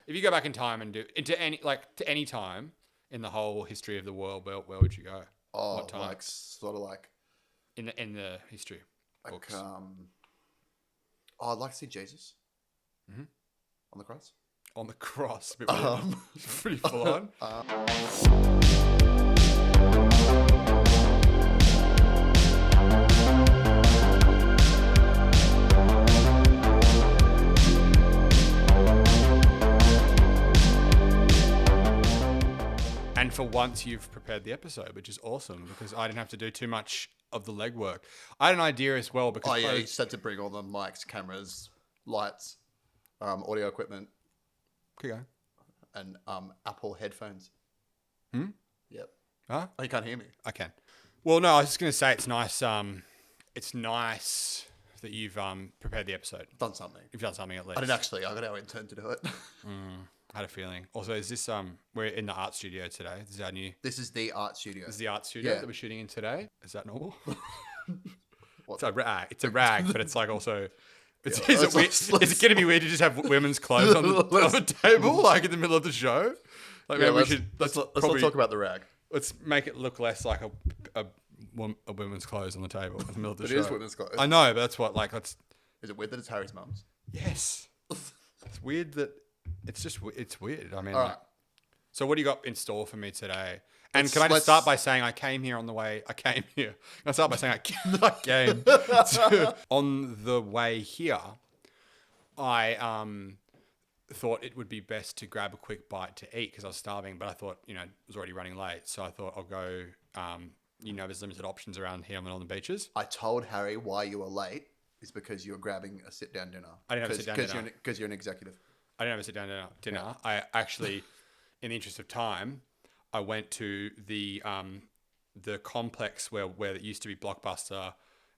If you go back in time and do to any time in the whole history of the world, where would you go? Oh, what time? like sort of like In the history books. I'd like to see Jesus Mm-hmm. on the cross. On the cross, a bit weird. Pretty full on. And for once, you've prepared the episode, which is awesome because I didn't have to do too much of the legwork. I had an idea as well because you said to bring all the mics, cameras, lights, audio equipment, okay, go. and Apple headphones. Yep. Huh? Oh, you can't hear me. I can. Well, no, I was just going to say it's nice. It's nice that you've prepared the episode. Done something. You've done something at least. I didn't actually. I got our intern to do it. I had a feeling. Also, is this we're in the art studio today. This is our new. This is the art studio. This is the art studio that we're shooting in today. Is that normal? What? It's a rag, but it's like also. Is it going to be weird to just have women's clothes on the table, like in the middle of the show? Like maybe let's not talk about the rag. Let's make it look less like a women's clothes on the table in the middle of the show. It is women's clothes. I know, but that's what Is it weird that it's Harry's mum's? Yes. It's weird that it's weird. I mean, all right. So what do you got in store for me today? And can I just start by saying I came here on the way. I came here. Can I start by saying I came on the way here? I thought it would be best to grab a quick bite to eat because I was starving, but I thought it was already running late, so I thought I'll go. There's limited options around here on the beaches. I told Harry why you were late is because you were grabbing a sit-down dinner. I didn't have a sit-down dinner because you're an executive. I didn't have a sit-down dinner. Yeah. I actually, in the interest of time, I went to the complex where it used to be Blockbuster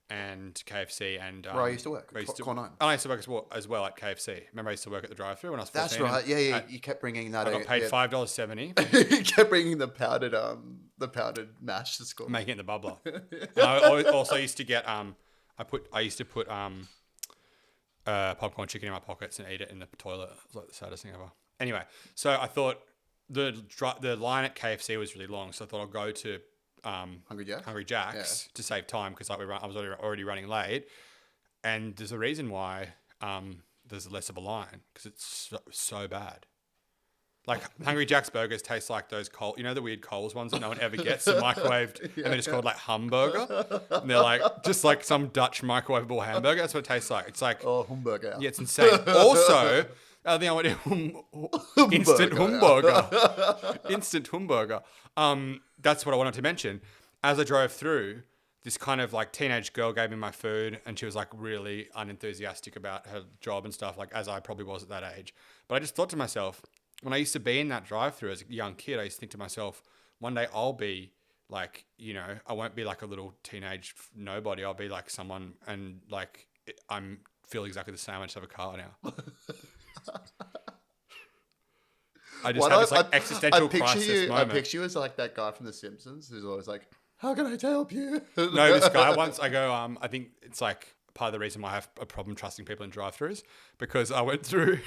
and KFC and where I used to work. Core 9. I used to work as well at KFC. Remember, I used to work at the drive-thru when I was 14. That's right. Yeah. You kept bringing that. I got paid $5.70. You kept bringing the powdered mash to school, making it the bubbler. And I also used to get I used to put popcorn chicken in my pockets and eat it in the toilet. It was like the saddest thing ever. Anyway, so I thought the line at KFC was really long, so I thought I'll go to Hungry Jack's to save time because I was already running late. And there's a reason why there's less of a line because it's so bad. Like Hungry Jack's burgers taste like those the weird Coles ones that no one ever gets, they're microwaved and they're just called like hamburger. And they're like just like some Dutch microwavable hamburger. That's what it tastes like. It's like hamburger. Yeah, it's insane. Also, I think I went instant hamburger. Instant hamburger. That's what I wanted to mention. As I drove through, this kind of like teenage girl gave me my food and she was like really unenthusiastic about her job and stuff, like as I probably was at that age. But I just thought to myself, when I used to be in that drive-thru as a young kid, I used to think to myself, one day I'll be like, I won't be like a little teenage nobody. I'll be like someone and like I'm feel exactly the same. I just have a car now. I just have this like existential crisis moment. I picture you as like that guy from The Simpsons who's always like, how can I help you? No, this guy, once I go, I think it's like part of the reason why I have a problem trusting people in drive-thrus because I went through...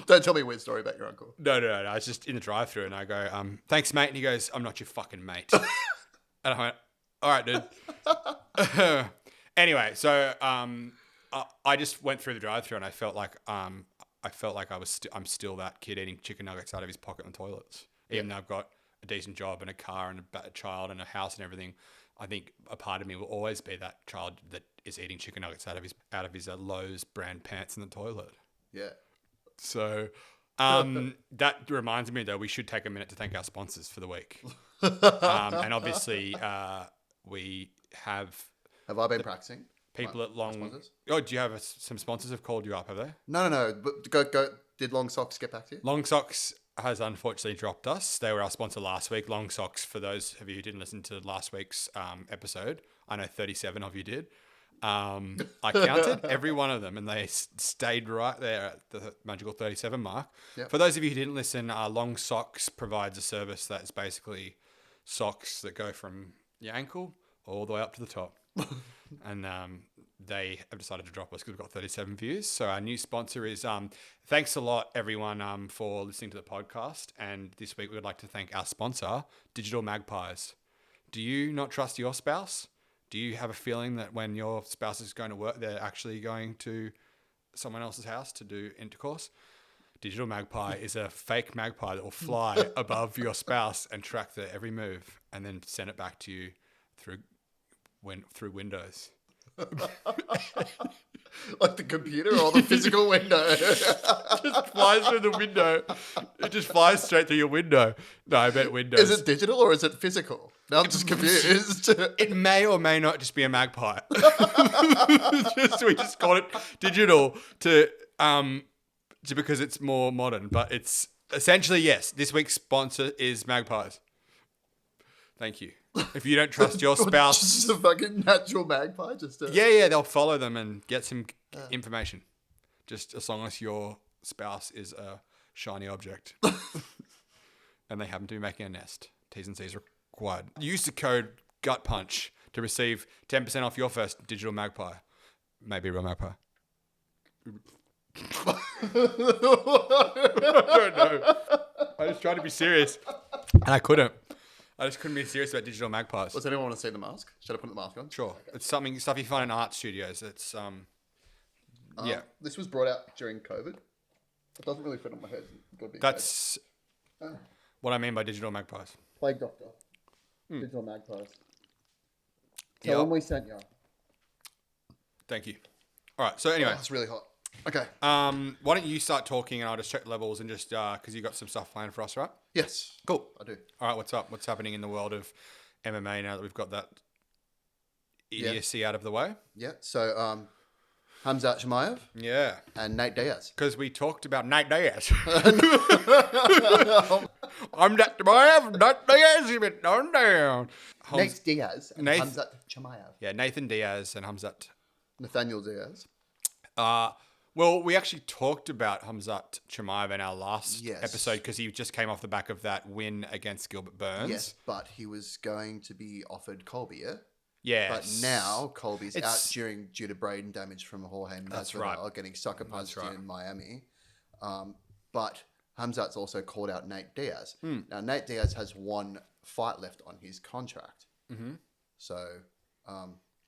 Don't tell me a weird story about your uncle. No. I was just in the drive-thru and I go, thanks, mate. And he goes, I'm not your fucking mate. And I went, all right, dude. Anyway, so I just went through the drive-thru and I felt like I'm still that kid eating chicken nuggets out of his pocket on toilets. Even though I've got a decent job and a car and a child and a house and everything, I think a part of me will always be that child that is eating chicken nuggets out of his Lowe's brand pants in the toilet. Yeah. So that reminds me, though, we should take a minute to thank our sponsors for the week. And obviously, we have... Have I been practicing? People at Long... Oh, do you have some sponsors have called you up, have they? No. But go. Did Long Socks get back to you? Long Socks has unfortunately dropped us. They were our sponsor last week. Long Socks, for those of you who didn't listen to last week's episode, I know 37 of you did. I counted every one of them and they stayed right there at the magical 37 mark. Yep. For those of you who didn't listen, Long Socks provides a service that's basically socks that go from your ankle all the way up to the top. And they have decided to drop us because we've got 37 views. So our new sponsor is thanks a lot, everyone, for listening to the podcast. And this week we would like to thank our sponsor, Digital Magpies. Do you not trust your spouse? Do you have a feeling that when your spouse is going to work, they're actually going to someone else's house to do intercourse? Digital Magpie is a fake magpie that will fly above your spouse and track their every move and then send it back to you through Windows. Like the computer or the physical window? Just flies through the window. It just flies straight through your window. No, I bet Windows. Is it digital or is it physical? Now I'm just confused. It may or may not just be a magpie. We just call it digital to because it's more modern, but it's essentially, yes, this week's sponsor is magpies. Thank you. If you don't trust your spouse... Just a fucking natural magpie? Yeah, they'll follow them and get some information. Just as long as your spouse is a shiny object. And they happen to be making a nest. T's and C's required. Use the code GUTPUNCH to receive 10% off your first digital magpie. Maybe a real magpie. I don't know. I just tried to be serious. And I couldn't. I just couldn't be serious about digital magpies. Does anyone want to see the mask? Should I put the mask on? Sure. It's stuff you find in art studios. It's yeah. This was brought out during COVID. It doesn't really fit on my head. That's what I mean by digital magpies. Plague Doctor. Digital magpies. Tell them we sent you. Thank you. All right. So anyway, it's really hot. Okay. Why don't you start talking and I'll just check levels and just because you got some stuff planned for us, right? Yes. Cool. I do. All right. What's up? What's happening in the world of MMA now that we've got that idiocy out of the way? Yeah. So Hamzat Chimaev. Yeah. And Nate Diaz. Because we talked about Nate Diaz. I'm Nate Chimaev. Nate Diaz. You've been thrown down. Nate Diaz and Hamzat Chimaev. Yeah. Nathan Diaz and Hamzat. Nathaniel Diaz. Well, we actually talked about Hamzat Chimaev in our last episode because he just came off the back of that win against Gilbert Burns. Yes, but he was going to be offered Colby, yeah? Yes. But now Colby's out due to brain damage from Jorge Masvidal getting sucker punched in Miami. But Hamzat's also called out Nate Diaz. Now, Nate Diaz has one fight left on his contract. Mm-hmm. So...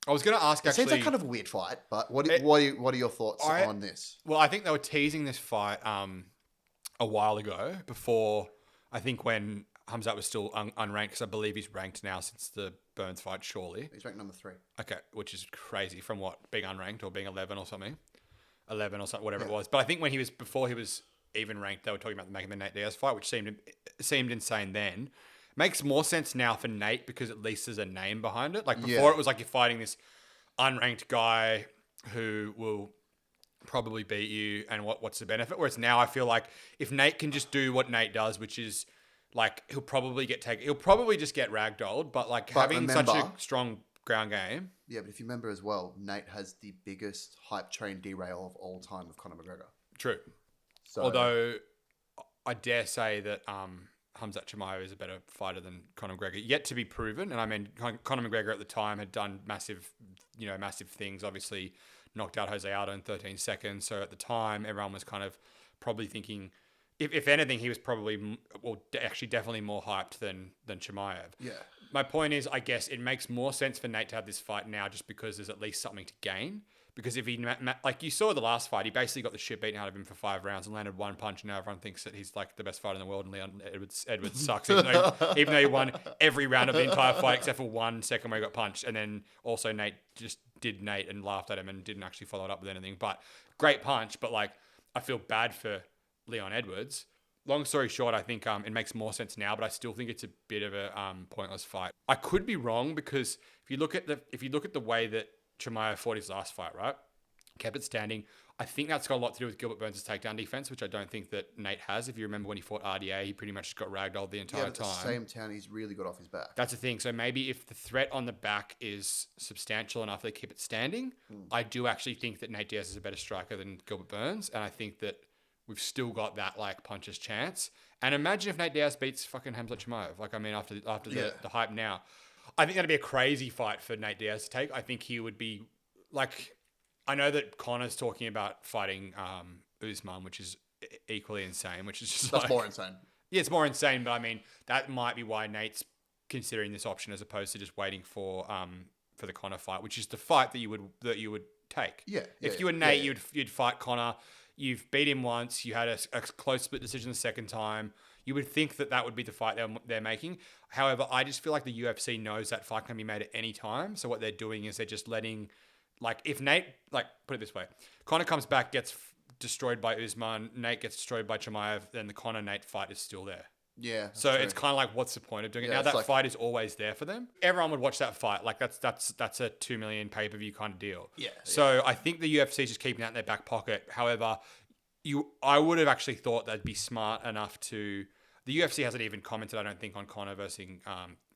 I was going to ask. Actually, it seems like kind of a weird fight, but what are your thoughts on this? Well, I think they were teasing this fight a while ago, before I think when Hamzat was still unranked, because I believe he's ranked now since the Burns fight. Surely he's ranked number 3. Okay, which is crazy from what, being unranked or being 11 or something, whatever it was. But I think when before he was even ranked, they were talking about making the Nate Diaz fight, which seemed insane then. Makes more sense now for Nate because at least there's a name behind it. Like before, it was like you're fighting this unranked guy who will probably beat you, and what's the benefit? Whereas now I feel like if Nate can just do what Nate does, which is like he'll probably just get ragdolled, but having such a strong ground game. Yeah, but if you remember as well, Nate has the biggest hype train derail of all time with Conor McGregor. True. So, although I dare say that Hamzat Chimaev is a better fighter than Conor McGregor, yet to be proven. And I mean, Conor McGregor at the time had done massive things. Obviously, knocked out Jose Aldo in 13 seconds. So at the time, everyone was kind of probably thinking, if anything, he was probably, definitely more hyped than Chimaev. Yeah. My point is, I guess it makes more sense for Nate to have this fight now, just because there's at least something to gain. Because if he, like you saw the last fight, he basically got the shit beaten out of him for 5 rounds and landed one punch. And now everyone thinks that he's like the best fighter in the world, and Leon Edwards sucks, even though he won every round of the entire fight except for 1 second where he got punched. And then also Nate just did Nate and laughed at him and didn't actually follow it up with anything. But great punch. But I feel bad for Leon Edwards. Long story short, I think it makes more sense now, but I still think it's a bit of a pointless fight. I could be wrong, because if you look at the way that Chimaev fought his last fight, right? Kept it standing. I think that's got a lot to do with Gilbert Burns' takedown defense, which I don't think that Nate has. If you remember when he fought RDA, he pretty much just got ragdolled the entire time. At the same time, he's really got off his back. That's the thing. So maybe if the threat on the back is substantial enough they keep it standing, I do actually think that Nate Diaz is a better striker than Gilbert Burns, and I think that we've still got that puncher's chance. And imagine if Nate Diaz beats fucking Hamzat Chimaev. After the hype now. I think that'd be a crazy fight for Nate Diaz to take. I think he would be like, I know that Conor's talking about fighting Usman, which is equally insane, which is just That's more insane. Yeah, it's more insane, but I mean, that might be why Nate's considering this option as opposed to just waiting for the Conor fight, which is the fight that you would take. Yeah. If you were Nate, you'd fight Conor. You've beat him once. You had a close split decision the second time. You would think that would be the fight they're making. However, I just feel like the UFC knows that fight can be made at any time. So what they're doing is they're just letting, like, if Nate, like, put it this way, Conor comes back, gets destroyed by Usman, Nate gets destroyed by Chimaev, then the Conor-Nate fight is still there. Yeah. So it's kind of like, what's the point of doing it? Now that fight is always there for them. Everyone would watch that fight. Like that's a 2 million pay-per-view kind of deal. Yeah. So I think the UFC is just keeping that in their back pocket. However, I would have actually thought they'd be smart enough to. The UFC hasn't even commented, I don't think, on Conor versus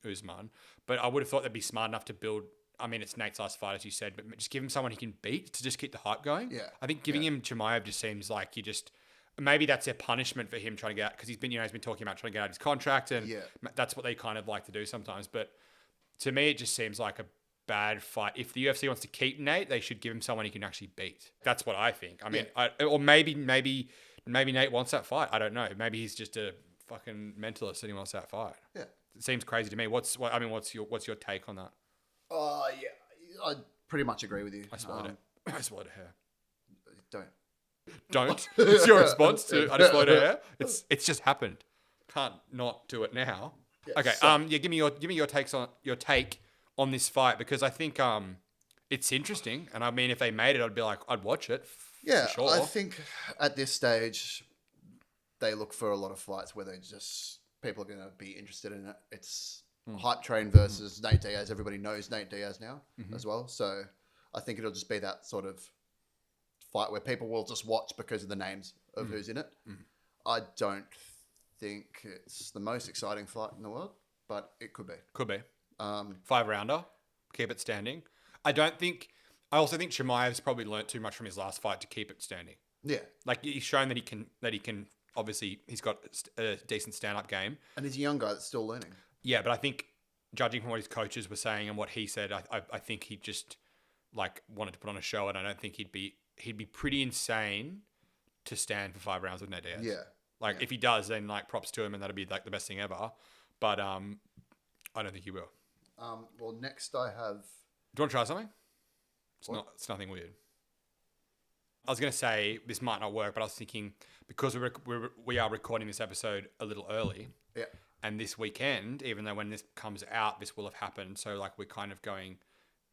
Usman. But I would have thought they'd be smart enough to build. I mean, it's Nate's last fight, as you said, but just give him someone he can beat to just keep the hype going. Yeah. I think giving him Chimaev just seems like you just. Maybe that's their punishment for him trying to get out, because he's been talking about trying to get out of his contract, and that's what they kind of like to do sometimes. But to me, it just seems like a bad fight. If the UFC wants to keep Nate, they should give him someone he can actually beat. That's what I think. I mean, or maybe Nate wants that fight. I don't know. Maybe he's just a fucking mentalist and he wants that fight. Yeah, it seems crazy to me. What's your take on that? Yeah, I pretty much agree with you. I swallowed it. I swallowed a hair. Don't. It's your response to I just swallowed a hair. It's just happened. Can't not do it now. Yeah, okay. So, give me your take on this fight, because I think it's interesting, and I mean, if they made it, I'd watch it. Yeah, for sure. I think at this stage they look for a lot of fights where people are going to be interested in it. It's hype train versus Nate Diaz. Everybody knows Nate Diaz now as well, so I think it'll just be that sort of fight where people will just watch because of the names of who's in it. I don't think it's the most exciting fight in the world, but it could be. Could be. 5-rounder. Keep it standing. I also think Chimaev's probably learnt too much from his last fight to keep it standing. Yeah. Like, he's shown that he can obviously, he's got a decent stand-up game. And he's a young guy that's still learning. Yeah, but I think, judging from what his coaches were saying and what he said, I think he just, like, wanted to put on a show, and I don't think he'd be pretty insane to stand for 5 rounds with Nate Diaz. Yeah. If he does, then like props to him, and that'll be like the best thing ever. But I don't think he will. Well, next I have. Do you want to try something? It's nothing weird. I was going to say this might not work, but I was thinking, because we are recording this episode a little early. Yeah. And this weekend, even though when this comes out, this will have happened. So like, we're kind of going.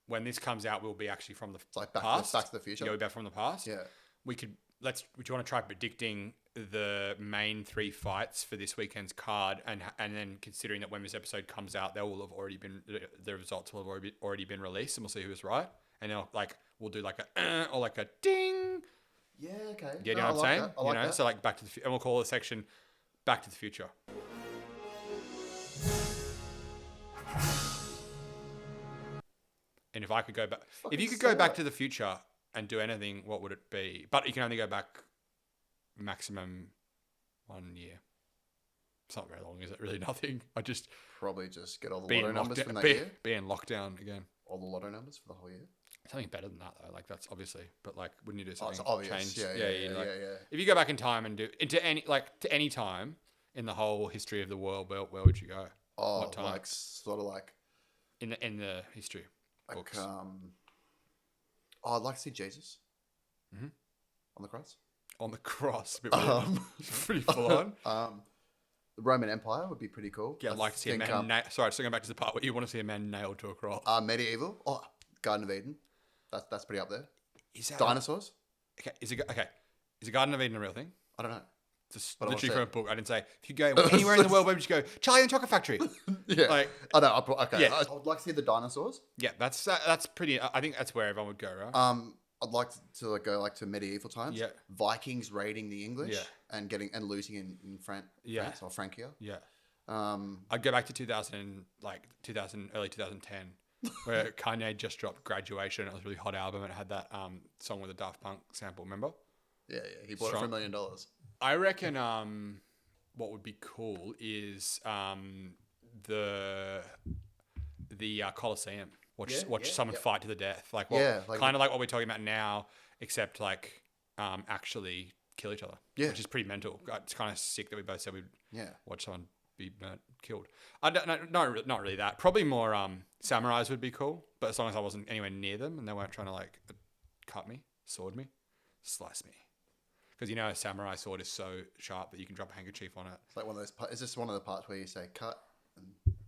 When this comes out, we'll be actually from the past. Back to the future. Yeah, we'll be back from the past. Yeah. Would you want to try predicting the main 3 fights for this weekend's card, and then considering that when this episode comes out, the results will have already been released, and we'll see who was right. And then we'll do like a or like a ding. Yeah. Okay. Yeah, you know what I'm saying? I like that. So like Back to the Future, and we'll call the section Back to the Future. And if I could go back, if you could go back to the future and do anything, what would it be? But you can only go back maximum 1 year. It's not very long, is it? Really nothing. I just probably just get all the lotto numbers from that year. Be in lockdown again. All the lotto numbers for the whole year. Something better than that though. Like, that's obviously, but like, wouldn't you do something? It's obvious. Change? Yeah. If you go back in time and do to any time in the whole history of the world, where would you go? Oh, what time? like sort of like in the history. Like, I'd like to see Jesus on the cross. On the cross, pretty full on. The Roman Empire would be pretty cool. Yeah, I'd like to see a man. Sorry, just going back to the part where you want to see a man nailed to a cross. Medieval. Oh, Garden of Eden. That's pretty up there. Is that dinosaurs? Okay. Is a Garden of Eden a real thing? I don't know. Just literally from a book. I didn't say if you go anywhere in the world, where would you go? Charlie and the Chocolate Factory. Yeah. Like, I know. Okay. Yeah. I would like to see the dinosaurs. Yeah, that's pretty. I think that's where everyone would go, right? I'd like to go to medieval times. Yeah. Vikings raiding the English. Yeah. And losing in France or Francia. Yeah. I'd go back to 2000, early 2010, where Kanye just dropped Graduation. It was a really hot album, and it had that song with the Daft Punk sample. Remember? Yeah. He bought it for $1 million. I reckon what would be cool is the the Coliseum. Watch someone fight to the death. Like like kind of like what we're talking about now, except like actually kill each other. Yeah. Which is pretty mental. It's kind of sick that we both said we'd watch someone be killed. I don't know, not really that. Probably more samurais would be cool, but as long as I wasn't anywhere near them and they weren't trying to like cut me, sword me, slice me. Because you know a samurai sword is so sharp that you can drop a handkerchief on it. It's like one of those. Is this one of the parts where you say cut?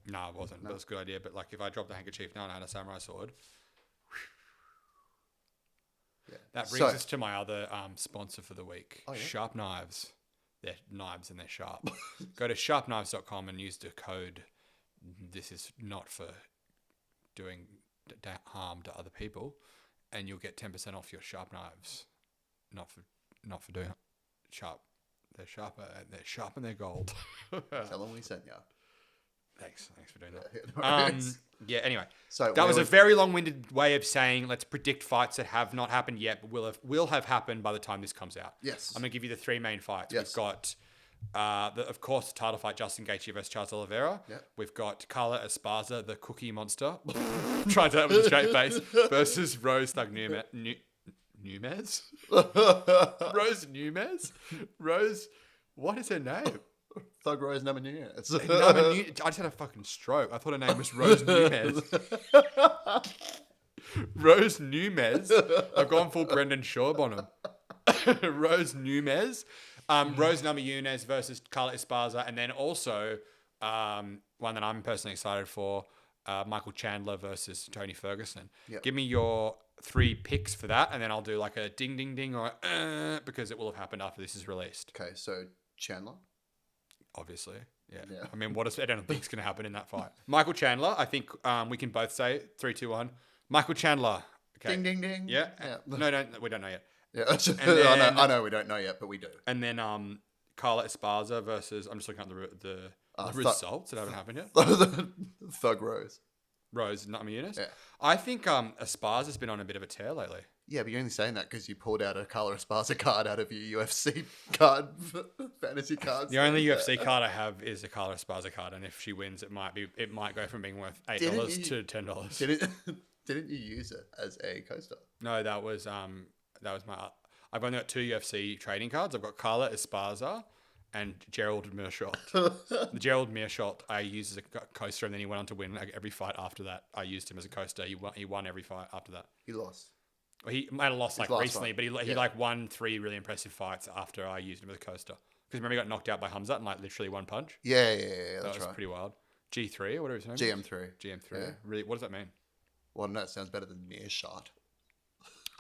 No, it wasn't. No. But it was a good idea. But like if I dropped the handkerchief now and I had a samurai sword. Yeah. That brings us to my other sponsor for the week. Oh, yeah? Sharp Knives. They're knives and they're sharp. Go to sharpknives.com and use the code. This is not for doing harm to other people, and you'll get 10% off your sharp knives. Not for doing sharp. They're sharper. They're sharp and they're gold. Tell them we sent you. Thanks for doing that. Yeah. Anyway, so that was a very long-winded way of saying let's predict fights that have not happened yet, but will have happened by the time this comes out. Yes. I'm gonna give you the three main fights. Yes. We've got, of course, the title fight: Justin Gaethje versus Charles Oliveira. Yep. We've got Carla Esparza, the Cookie Monster, trying to do that with a straight face, versus Rose Namajunas. Rose Namajunas. Rose. What is her name? Thug Rose Namajunas. I just had a fucking stroke. I thought her name was Rose Namajunas. Rose Namajunas. I've gone full Brendan Schaub on him. Rose Namajunas. Rose Namajunas versus Carla Esparza. And then also one that I'm personally excited for, Michael Chandler versus Tony Ferguson. Yep. Give me your 3 picks for that, and then I'll do like a ding, ding, ding, or because it will have happened after this is released. Okay, so Chandler? Obviously, yeah. I mean, I don't think is going to happen in that fight. Michael Chandler, I think we can both say 3, 2, 1. Michael Chandler. Okay. Ding, ding, ding. Yeah. No, we don't know yet. Yeah, then, I know we don't know yet, but we do. And then Carla Esparza versus, I'm just looking at the results that haven't happened yet. Thug Rose. Rose Namajunas. Yeah. I think Esparza's been on a bit of a tear lately. Yeah, but you're only saying that because you pulled out a Carla Esparza card out of your UFC card, fantasy cards. The only UFC card I have is a Carla Esparza card, and if she wins, it might go from being worth $8 to $10. Didn't you use it as a coaster? No, that was my. I've only got 2 UFC trading cards. I've got Carla Esparza and Gerald Meerschaert. The Gerald Meerschaert I used as a coaster, and then he went on to win every fight after that. I used him as a coaster. He won every fight after that. He lost. Well, he might have lost recently, but he like won 3 really impressive fights after I used him as a coaster. Because remember he got knocked out by Hamzat in like literally one punch? Yeah, that was pretty wild. G3 or whatever his name is? GM3. Yeah. Really, what does that mean? Well, no, it sounds better than Meerschaert.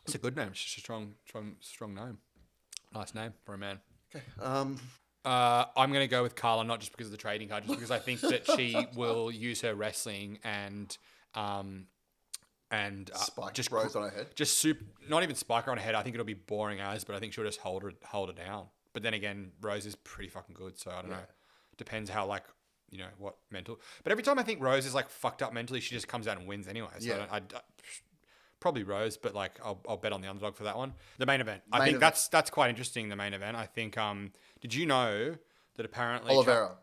It's a good name. It's just a strong name. Nice name for a man. Okay. I'm going to go with Carla, not just because of the trading card, just because I think that she will use her wrestling and spike just Rose on her head. Not even spike her on her head. I think it'll be boring as, but I think she'll just hold her down. But then again, Rose is pretty fucking good, so I don't know. Depends how what mental. But every time I think Rose is like fucked up mentally, she just comes out and wins anyway. So I probably Rose, but like I'll bet on the underdog for that one. The main event. I think that's quite interesting. The main event. I think. Did you know that apparently Oliveira?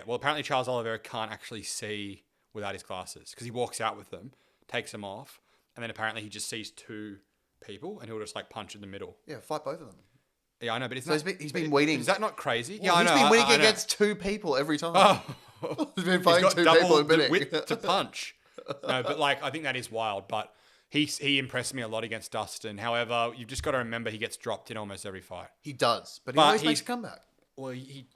Apparently Charles Oliveira can't actually see without his glasses because he walks out with them, takes them off, and then apparently he just sees 2 people and he'll just like punch in the middle. Yeah, fight both of them. Yeah, I know, but he's been winning. Is that not crazy? Well, I know. He's been winning against 2 people every time. Oh. He's been fighting 2 people and winning. Width to punch. No, but like I think that is wild. But he impressed me a lot against Dustin. However, you've just got to remember he gets dropped in almost every fight. He does, but he always makes a comeback. Well, he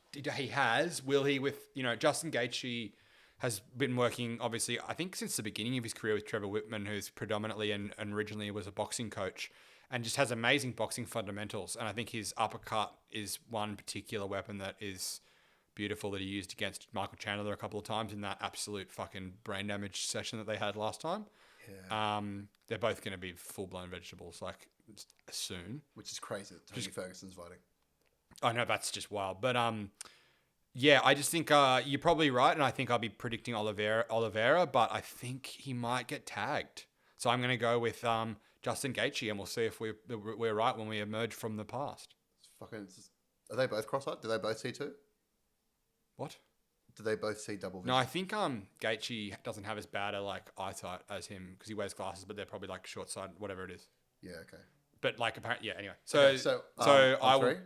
has. Will he with Justin Gaethje has been working obviously I think since the beginning of his career with Trevor Whitman, who's predominantly and originally was a boxing coach. And just has amazing boxing fundamentals. And I think his uppercut is one particular weapon that is beautiful that he used against Michael Chandler a couple of times in that absolute fucking brain damage session that they had last time. Yeah. They're both going to be full-blown vegetables like soon. Which is crazy that Tony Ferguson's fighting. I know, that's just wild. But I just think you're probably right. And I think I'll be predicting Oliveira, but I think he might get tagged. So I'm going to go with... Justin Gaethje, and we'll see if we're right when we emerge from the past. Are they both cross-eyed? Do they both see 2? What? Do they both see double vision? No, I think Gaethje doesn't have as bad a like eyesight as him because he wears glasses, but they're probably like short sighted, whatever it is. Yeah. Okay. But like apparently, yeah. Anyway, So I on will. three?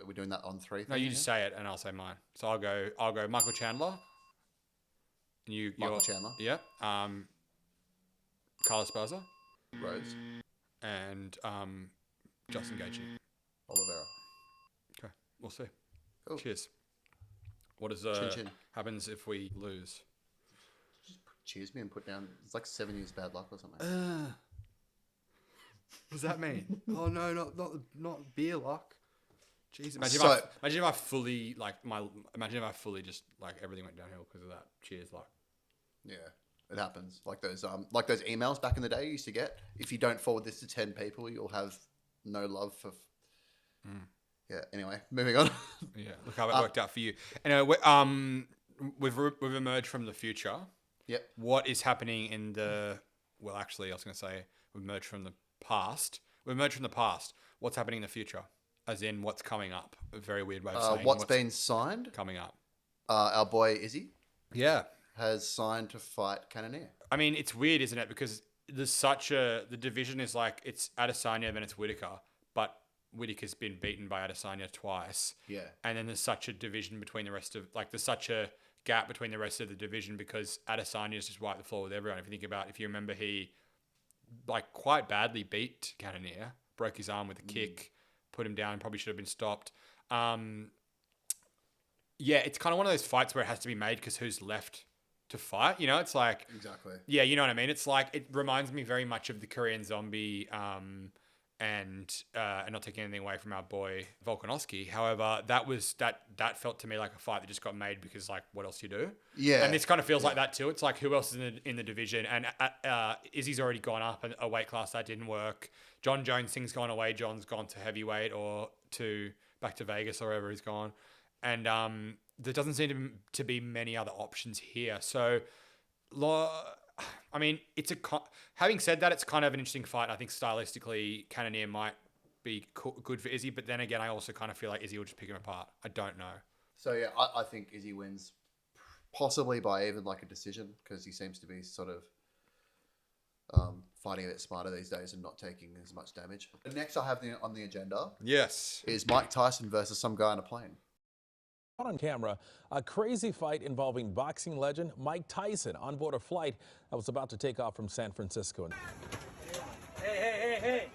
We're doing that on three. No, you just say it and I'll say mine. So I'll go Michael Chandler. And Michael Chandler. Yeah. Carlos Barza. Rose. And Justin Gaethje. Oliveira. Okay, we'll see. Cool. Cheers. What is Chin. happens if we lose? Just cheers me and put down. It's like 7 years bad luck or something. What does that mean? Oh no, not beer luck. Jeez, imagine if I fully just like everything went downhill because of that. Cheers luck. Yeah, it happens. Like those emails back in the day you used to get. If you don't forward this to 10 people, you'll have no love for. Yeah. Anyway, moving on. Yeah. Look how it worked out for you. Anyway, we've emerged from the future. Yep. What is happening in the? Well, actually, I was going to say we've emerged from the past. We've emerged from the past. What's happening in the future? As in, what's coming up? A very weird way of saying what's been signed? Coming up. Our boy Izzy. Yeah. Has signed to fight Cannonier. I mean, it's weird, isn't it? Because the division is like, it's Adesanya, then it's Whittaker, but Whittaker's been beaten by Adesanya twice. Yeah. And then there's such a division between the rest of, like, there's such a gap between the rest of the division because Adesanya's just wiped the floor with everyone. If you remember, he, like, quite badly beat Cannonier, broke his arm with a kick, put him down, probably should have been stopped. Yeah, it's kind of one of those fights where it has to be made because who's left to fight, it's like exactly. Yeah, you know what I mean. It's like it reminds me very much of the Korean Zombie, and not taking anything away from our boy Volkanovski. However, that felt to me like a fight that just got made because like what else you do? Yeah, and this kind of feels like that too. It's like who else is in the division? And Izzy's already gone up a weight class that didn't work. John Jones thing's gone away. John's gone to heavyweight or back to Vegas or wherever he's gone, and there doesn't seem to be many other options here. So, I mean, having said that, it's kind of an interesting fight. I think stylistically, Cannonier might be good for Izzy, but then again, I also kind of feel like Izzy will just pick him apart. I don't know. So yeah, I think Izzy wins, possibly by even like a decision, because he seems to be sort of fighting a bit smarter these days and not taking as much damage. Next, I have on the agenda. Yes, is Mike Tyson versus some guy on a plane. On camera, a crazy fight involving boxing legend Mike Tyson on board a flight that was about to take off from San Francisco. Hey,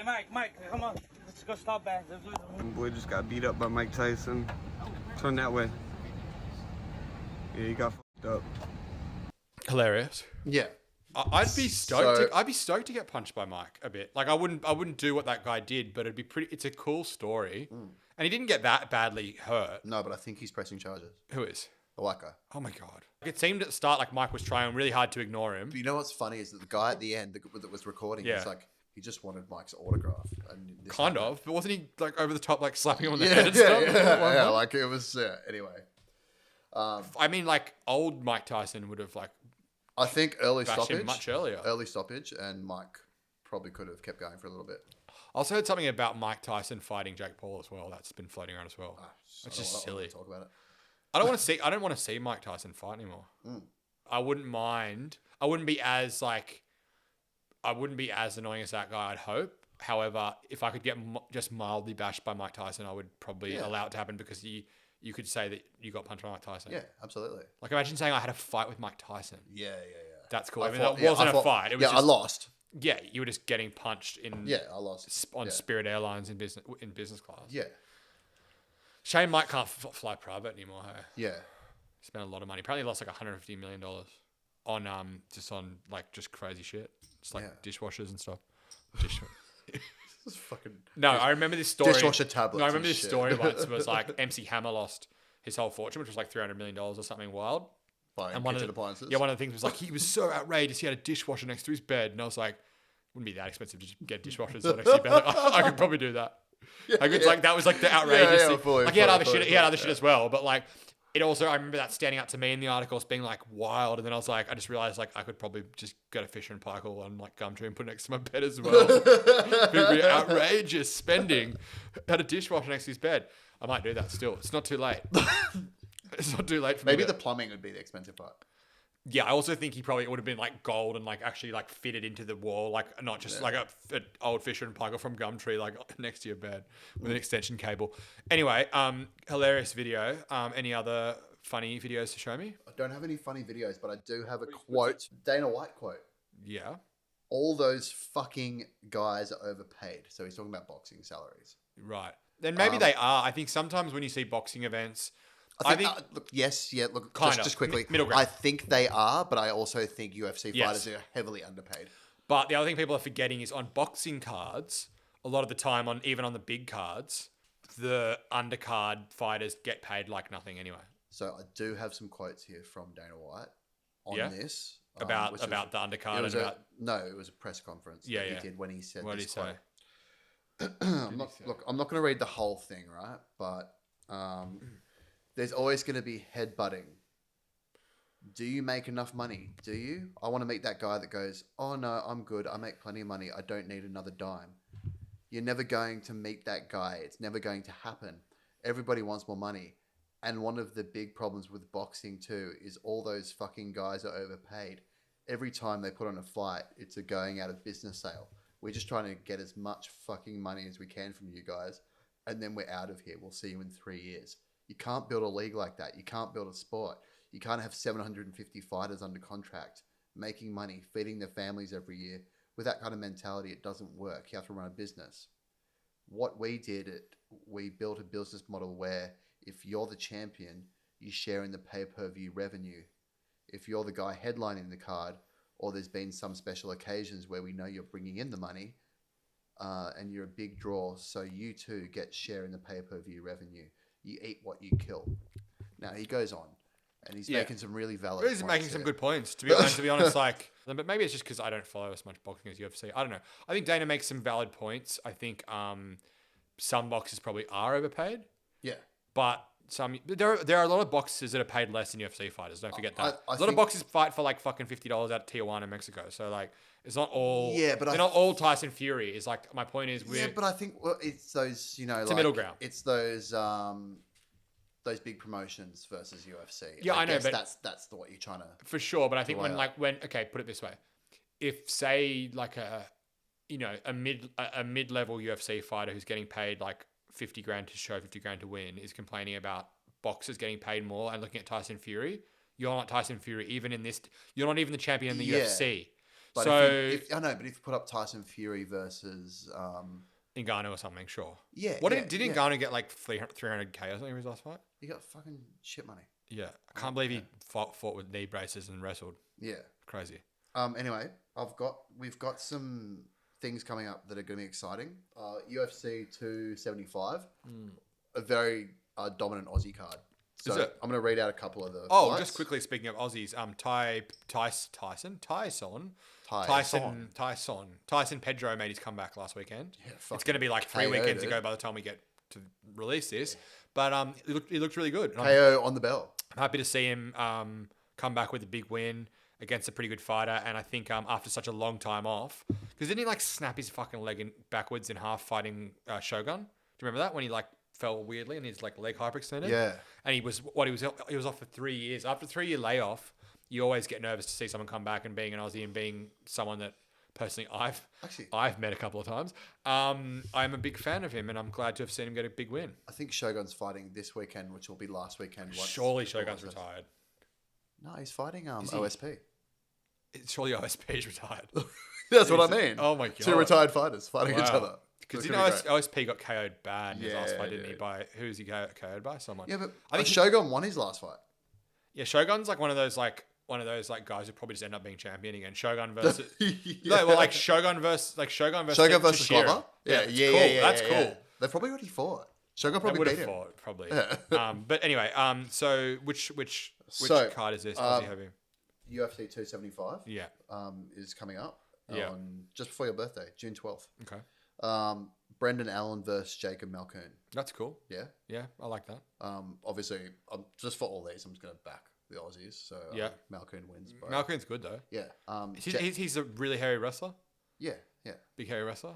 Mike, come on. Let's go stop back. Boy just got beat up by Mike Tyson. Turn that way. Yeah, he got fucked up. Hilarious. Yeah. I'd be stoked. I'd be stoked to get punched by Mike a bit. Like I wouldn't do what that guy did, but it'd be pretty. It's a cool story. And he didn't get that badly hurt. No, but I think he's pressing charges. Who is? The white guy. Oh my God. It seemed at the start like Mike was trying really hard to ignore him. But you know what's funny is that the guy at the end that was recording, he's like, he just wanted Mike's autograph. And kind of, but wasn't he like over the top, like slapping him on the head and stuff? Yeah, like it was, anyway. I mean, like old Mike Tyson would have like, I think early much earlier. Early stoppage, and Mike probably could have kept going for a little bit. I also heard something about Mike Tyson fighting Jake Paul as well. That's been floating around as well. It's just silly. I don't talk about it. I don't want to see Mike Tyson fight anymore. I wouldn't mind. I wouldn't be as annoying as that guy, I'd hope. However, if I could get just mildly bashed by Mike Tyson, I would probably allow it to happen because you could say that you got punched by Mike Tyson. Yeah, absolutely. Like imagine saying I had a fight with Mike Tyson. Yeah. That's cool. I mean, that wasn't a fight. It was I lost. Yeah, you were just getting punched in. Yeah, I lost on Spirit Airlines in business class. Yeah. Shane Mike can't fly private anymore. Hey? Yeah. Spent a lot of money. Apparently lost like $150 million on just crazy shit. Just like dishwashers and stuff. This is fucking. No, I remember this story. Dishwasher tablets. No, I remember this story once. It was like MC Hammer lost his whole fortune, which was like $300 million or something wild. And one of the things was like he was so outrageous. He had a dishwasher next to his bed, and I was like, wouldn't be that expensive to just get dishwashers next to your bed. I could probably do that. Like that was like the outrageous thing. Fully, he had other shit as well, but like it also, I remember that standing out to me in the articles being like wild, and then I just realized like I could probably just go to Fisher and Paykel and like Gumtree and put it next to my bed as well. It'd be outrageous spending. Had a dishwasher next to his bed. I might do that still. It's not too late. It's not too late for Maybe me. the plumbing would be the expensive part. Yeah, I also think he probably would have been like gold and like actually like fitted into the wall, like not just like an old fisherman plugger from Gumtree, like next to your bed with an extension cable. Anyway, hilarious video. Any other funny videos to show me? I don't have any funny videos, but I do have a quote. Dana White quote. Yeah. All those fucking guys are overpaid. So he's talking about boxing salaries. Right. Then maybe they are. I think sometimes when you see boxing events, I think look, yes, yeah. Look, just quickly. Middle ground. I think they are, but I also think UFC fighters are heavily underpaid. But the other thing people are forgetting is on boxing cards, a lot of the time, even on the big cards, the undercard fighters get paid like nothing anyway. So I do have some quotes here from Dana White on this about the undercard. It was a press conference. Yeah, that he did when he said what this did he quote. say? I'm not going to read the whole thing, right? But there's always going to be headbutting. Do you make enough money? Do you? I want to meet that guy that goes, oh no, I'm good. I make plenty of money. I don't need another dime. You're never going to meet that guy. It's never going to happen. Everybody wants more money. And one of the big problems with boxing too is all those fucking guys are overpaid. Every time they put on a fight, it's a going out of business sale. We're just trying to get as much fucking money as we can from you guys. And then we're out of here. We'll see you in 3 years. You can't build a league like that. You can't build a sport. You can't have 750 fighters under contract, making money, feeding their families every year. With that kind of mentality, it doesn't work. You have to run a business. What we did, we built a business model where if you're the champion, you share in the pay-per-view revenue. If you're the guy headlining the card, or there's been some special occasions where we know you're bringing in the money, and you're a big draw, so you too get share in the pay-per-view revenue. You eat what you kill. Now he goes on, and he's making some really valid points. He's making some good points, to be honest. Like, but maybe it's just because I don't follow as much boxing as UFC. I don't know. I think Dana makes some valid points. I think some boxers probably are overpaid. Yeah. But there are a lot of boxers that are paid less than UFC fighters. Don't forget that. A lot of boxers fight for like fucking $50 out of Tijuana, Mexico. So like, it's not all. Yeah, but they're not all Tyson Fury. Is like my point is. But I think it's those it's a middle ground. It's those big promotions versus UFC. Yeah, I know, but that's what you're trying to. For sure, but I think when put it this way, if say like a mid-level UFC fighter who's getting paid like 50 grand to show, 50 grand to win, is complaining about boxers getting paid more and looking at Tyson Fury, you're not Tyson Fury. Even in this, you're not even the champion in the UFC. But so but if you put up Tyson Fury versus Ngannou or something, sure. Yeah. Did Ngannou get like 300K or something in his last fight? He got fucking shit money. Yeah, I can't believe he fought with knee braces and wrestled. Yeah, crazy. Anyway, we've got some things coming up that are going to be exciting. UFC 275, a very dominant Aussie card. So I'm going to read out a couple of the. Oh, fights. just quickly speaking of Aussies, Tyson Pedro made his comeback last weekend. Yeah, it's going to be like 3 weekends ago by the time we get to release this, but he looked really good. KO on the bell. I'm happy to see him come back with a big win against a pretty good fighter, and I think after such a long time off, because didn't he like snap his fucking leg backwards in half fighting Shogun? Do you remember that when he like fell weirdly and his like leg hyperextended? Yeah. And he was off for 3 years. After a 3 year layoff, you always get nervous to see someone come back, and being an Aussie and being someone that personally I've met a couple of times. I'm a big fan of him, and I'm glad to have seen him get a big win. I think Shogun's fighting this weekend, which will be last weekend. Surely Shogun's retired. No, he's fighting OSP. Surely OSP is retired. That's what I mean. Oh my god! 2 retired fighters fighting each other. Because OSP got KO'd bad in his last fight, didn't he? Who's he KO'd by? Someone. Yeah, but I think Shogun won his last fight. Yeah, Shogun's like one of those guys who probably just end up being champion again. Shogun versus Shogun versus Glover. Yeah, that's cool. They've probably already fought. Shogun probably beat him. Probably. But anyway, so which card is this? Having? UFC 275. Yeah. Is coming up. Yeah. Just before your birthday, June 12th. Okay. Brendan Allen versus Jacob Malkoon. That's cool. Yeah. Yeah, I like that. Obviously, just for all these, I'm just going to back the Aussies. So Malkoon wins. Malkoon's good though. Yeah. He's a really hairy wrestler. Yeah. Big hairy wrestler?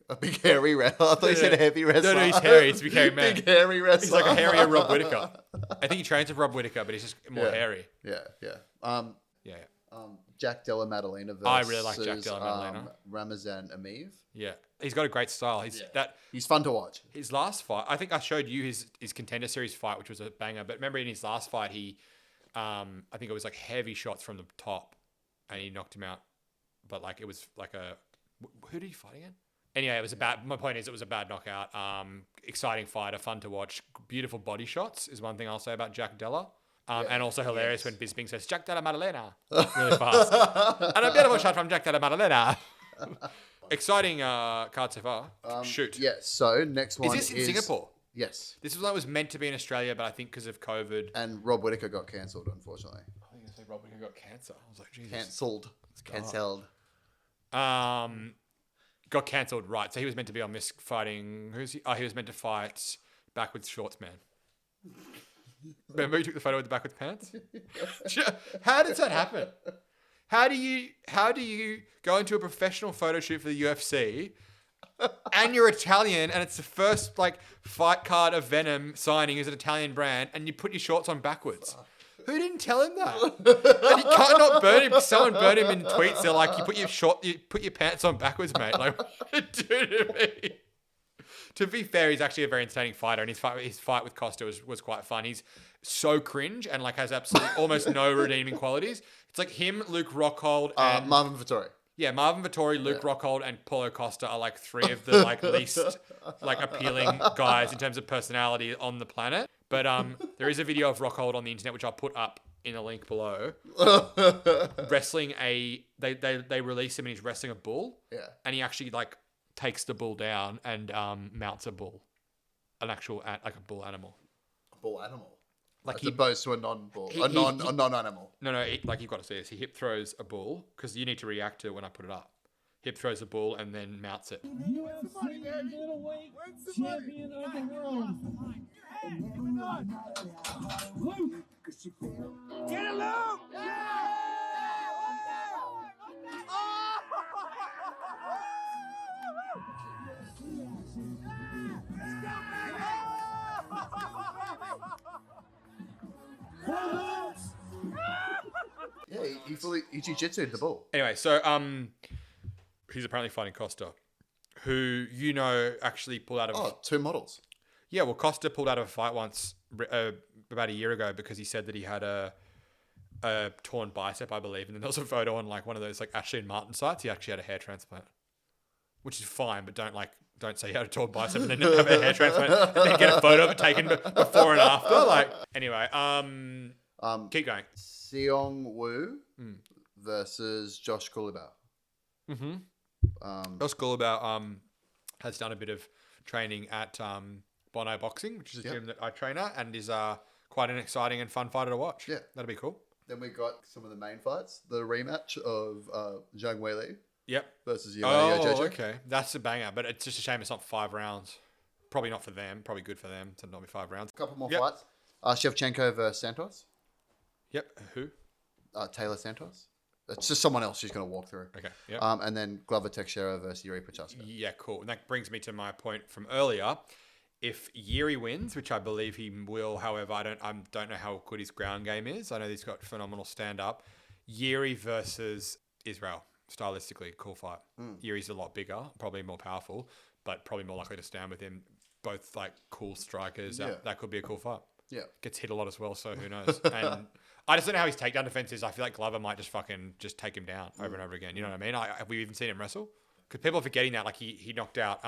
A big hairy wrestler. I thought you said heavy wrestler. No, he's hairy. He's a big hairy man. Big hairy wrestler. He's like a hairier Rob Whittaker. I think he trains with Rob Whittaker, but he's just more hairy. Yeah. Yeah. Jack Della Maddalena versus I really like Jack Della Maddalena. Ramazan Ameev. Yeah. He's got a great style. He's fun to watch. His last fight, I think I showed you his Contender Series fight, which was a banger. But remember in his last fight, he, I think it was like heavy shots from the top, and he knocked him out. But like it was like who did he fight again? Anyway, my point is it was a bad knockout. Exciting fighter, fun to watch. Beautiful body shots is one thing I'll say about Jack Della. And also hilarious when Bisping says, Jack Della Maddalena, really fast. And a beautiful shot from Jack Della Maddalena. Exciting card so far. Shoot. Yes, so next one is this in Singapore? Yes. This was meant to be in Australia, but I think because of COVID. And Rob Whittaker got cancelled, unfortunately. I think I said Rob Whittaker got cancer. I was like, Jesus. Cancelled. Got cancelled, right. So he was meant to be on this fighting. Who's he? Oh, he was meant to fight backwards shorts man. Remember he took the photo with the backwards pants? How does that happen? How do you go into a professional photo shoot for the UFC and you're Italian and it's the first like fight card of Venom signing as an Italian brand and you put your shorts on backwards? Who didn't tell him that? And he can't not burn him because someone burned him in tweets. They're like, you put your pants on backwards, mate. Like, what did you do to me? To be fair, he's actually a very entertaining fighter, and his fight with Costa was quite fun. He's so cringe and like has absolutely almost no redeeming qualities. It's like him, Luke Rockhold, and Marvin Vettori. Yeah, Marvin Vettori, Luke Rockhold, and Paulo Costa are like three of the like least like appealing guys in terms of personality on the planet. But there is a video of Rockhold on the internet which I'll put up in a link below. Wrestling they release him and he's wrestling a bull. Yeah. And he actually like takes the bull down and mounts a bull, an actual like a bull animal. A bull animal. Like as opposed to a non-bull, a non-animal. No, like you've got to see this. He hip throws a bull because you need to react to it when I put it up. Hip throws a bull and then mounts it. UFC middleweight champion of the world. Luke, get it, Luke! Yeah, he jiu-jitsu'd the bull. Anyway, so he's apparently fighting Costa, who actually pulled out of 2 models. Yeah, well, Costa pulled out of a fight once about a year ago because he said that he had a torn bicep, I believe, and then there was a photo on like one of those like Ashley and Martin sites. He actually had a hair transplant, which is fine, but don't say you had a torn bicep and then have a hair transplant and then get a photo of it taken before and after. Like, anyway, keep going. Seong Woo versus Josh Gulibao. Josh Gulibao has done a bit of training at Bono Boxing, which is a gym that I train at, and is quite an exciting and fun fighter to watch. Yeah. That'll be cool. Then we got some of the main fights. The rematch of Zhang Weili. Yep. Versus Jojo. Oh, okay. That's a banger, but it's just a shame it's not 5 rounds. Probably not for them. Probably good for them to not be 5 rounds. A couple more fights. Shevchenko versus Santos. Yep. Who? Taylor Santos. It's just someone else she's going to walk through. Okay. Yep. And then Glover Teixeira versus Yuri Prochaska. Yeah, cool. And that brings me to my point from earlier. If Yuri wins, which I believe he will, however, I don't know how good his ground game is. I know he's got phenomenal stand-up. Yuri versus Israel. Stylistically, cool fight. Yuri's a lot bigger, probably more powerful, but probably more likely to stand with him. Both like cool strikers. Yeah. That could be a cool fight. Yeah. Gets hit a lot as well, so who knows? And I just don't know how his takedown defense is. I feel like Glover might just take him down over and over again. You know what I mean? Have we even seen him wrestle? Because people are forgetting that. Like he knocked out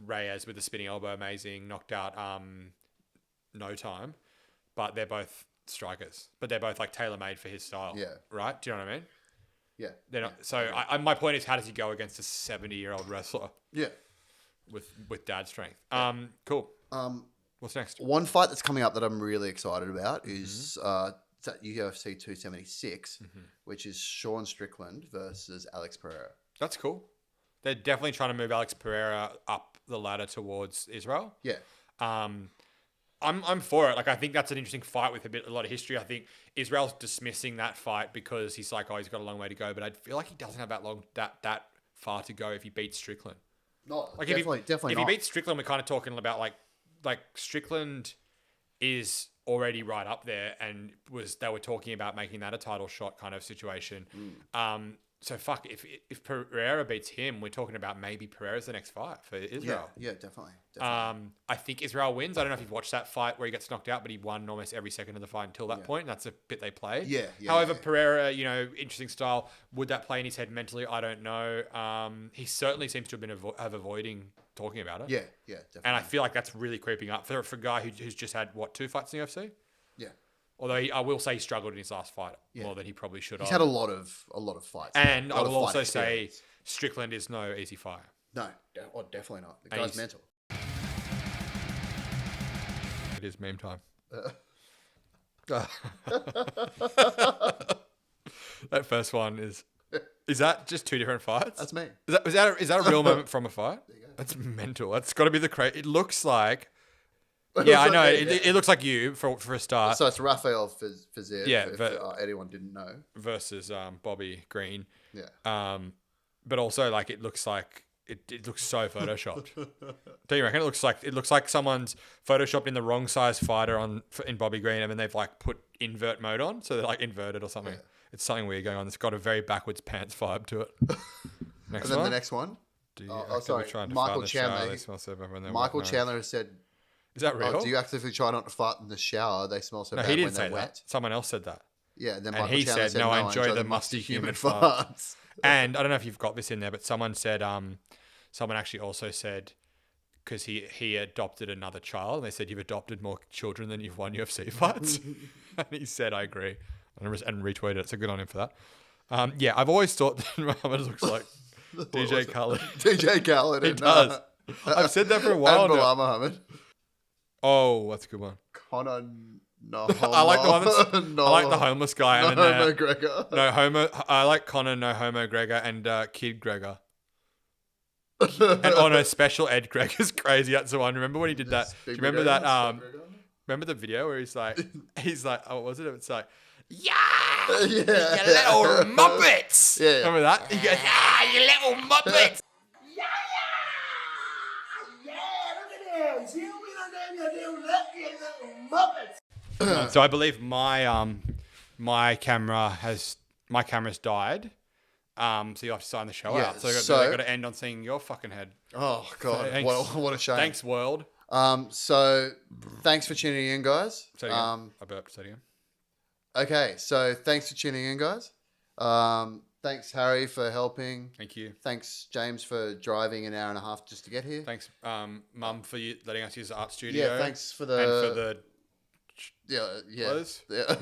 Reyes with the spinning elbow, amazing. Knocked out No Time, but they're both strikers. But they're both like tailor-made for his style. Yeah. Right? Do you know what I mean? Yeah. They're not. So my point is, how does he go against a 70-year-old wrestler? Yeah. With dad strength. Cool. What's next? One fight that's coming up that I'm really excited about is it's at UFC 276, which is Sean Strickland versus Alex Pereira. That's cool. They're definitely trying to move Alex Pereira up the ladder towards Israel. Yeah. I'm for it. Like, I think that's an interesting fight with a lot of history. I think Israel's dismissing that fight because he's like, he's got a long way to go. But I feel like he doesn't have that far to go if he beats Strickland. No, like definitely if he beats Strickland, we're kind of talking about like Strickland is already right up there, and they were talking about making that a title shot kind of situation. So fuck, if Pereira beats him, we're talking about maybe Pereira's the next fight for Israel. Yeah, definitely. I think Israel wins. I don't know if you've watched that fight where he gets knocked out, but he won almost every second of the fight until that point. And that's a bit they play. However, Pereira, interesting style. Would that play in his head mentally? I don't know. He certainly seems to have been avoiding talking about it. Yeah, definitely. And I feel like that's really creeping up for a guy who's just had 2 fights in the UFC. Yeah. Although I will say he struggled in his last fight more than he probably should have. He's had a lot of fights. And I will also say Strickland is no easy fight. No, definitely not. The guy's mental. It is meme time. That first one is that just 2 different fights? That's me. Is that a real moment from a fight? There you go. That's mental. That's got to be the crazy. It looks like. Yeah, I know. It looks like you for a start. So it's Rafael Fiziev. Yeah, if anyone didn't know. Versus Bobby Green. Yeah. But also like it looks like it looks so photoshopped. Do you reckon it looks like someone's photoshopped in the wrong size fighter in Bobby Green, and then they've like put invert mode on, so they're like inverted or something. Yeah. It's something weird going on. It's got a very backwards pants vibe to it. Next one. The next one. Sorry, Michael Chandler. Michael Chandler has said. Is that real? Do you actively try not to fart in the shower? They smell so bad he didn't when they're say wet. That. Someone else said that. Yeah, and then Michael Chandler said, "No, I enjoy the musty human farts." And I don't know if you've got this in there, but someone said, someone actually also said, because he adopted another child, and they said, "You've adopted more children than you've won UFC fights." And he said, "I agree," and retweeted it. So good on him for that. Yeah, I've always thought that Muhammad looks like DJ Khaled. DJ Khaled. He does. I've said that for a while now. Bilal Muhammad. Oh, that's a good one. Connor no I like the one that's, I like the homeless guy. No Homo Gregor. No homo. I like Connor No Homo Gregor and Kid Gregor. And no, Special Ed Gregor's crazy. That's the one. Remember when he did that? Do you remember that? Remember the video where he's like, oh, what was it? It's like, yeah, you little muppets. Yeah. Remember that? He goes, you little muppets. So I believe my camera's died. So you have to sign the show out. So I got to end on seeing your fucking head. Oh god, So what a shame. Thanks, world. So thanks for tuning in, guys. Say it again. I burped. Say it again. Okay, so thanks for tuning in, guys. Thanks, Harry, for helping. Thank you. Thanks, James, for driving an hour and a half just to get here. Thanks, Mum, for letting us use the art studio. Yeah, thanks for the... And for the... Yeah. Clothes. Yeah.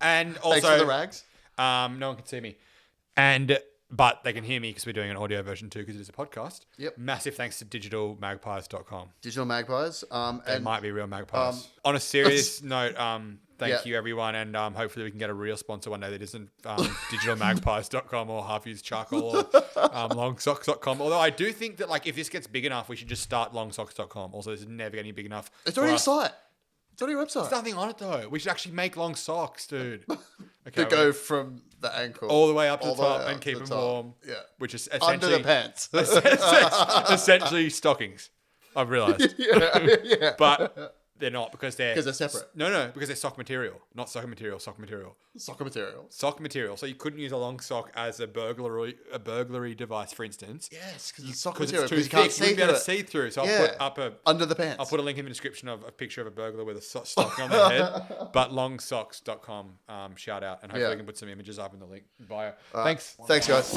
And also... Thanks for the rags. No one can see me. But they can hear me because we're doing an audio version too, because it is a podcast. Yep. Massive thanks to digitalmagpies.com. Digital Magpies. They might be real magpies. On a serious note, thank you everyone, and hopefully we can get a real sponsor one day that isn't digitalmagpies.com or half-used charcoal or longsocks.com. Although I do think that like if this gets big enough, we should just start longsocks.com. Also, this is never getting big enough. It's already a site. It's already a website. There's nothing on it though. We should actually make long socks, dude. Okay, go from the ankle all the way up to the top and keep them warm. Yeah. Which is under the pants. essentially stockings. I've realised. Yeah. But they're not because they're separate. No, because they're sock material, not soccer material. Sock material. Soccer material. Sock material. So you couldn't use a long sock as a burglary device, for instance. Yes, because it's sock material. It's too thick. You wouldn't be able to see through. So I'll put up under the pants. I'll put a link in the description of a picture of a burglar with a stocking on their head. But longsocks.com, shout out, and hopefully we can put some images up in the link bio. Thanks. Thanks, guys.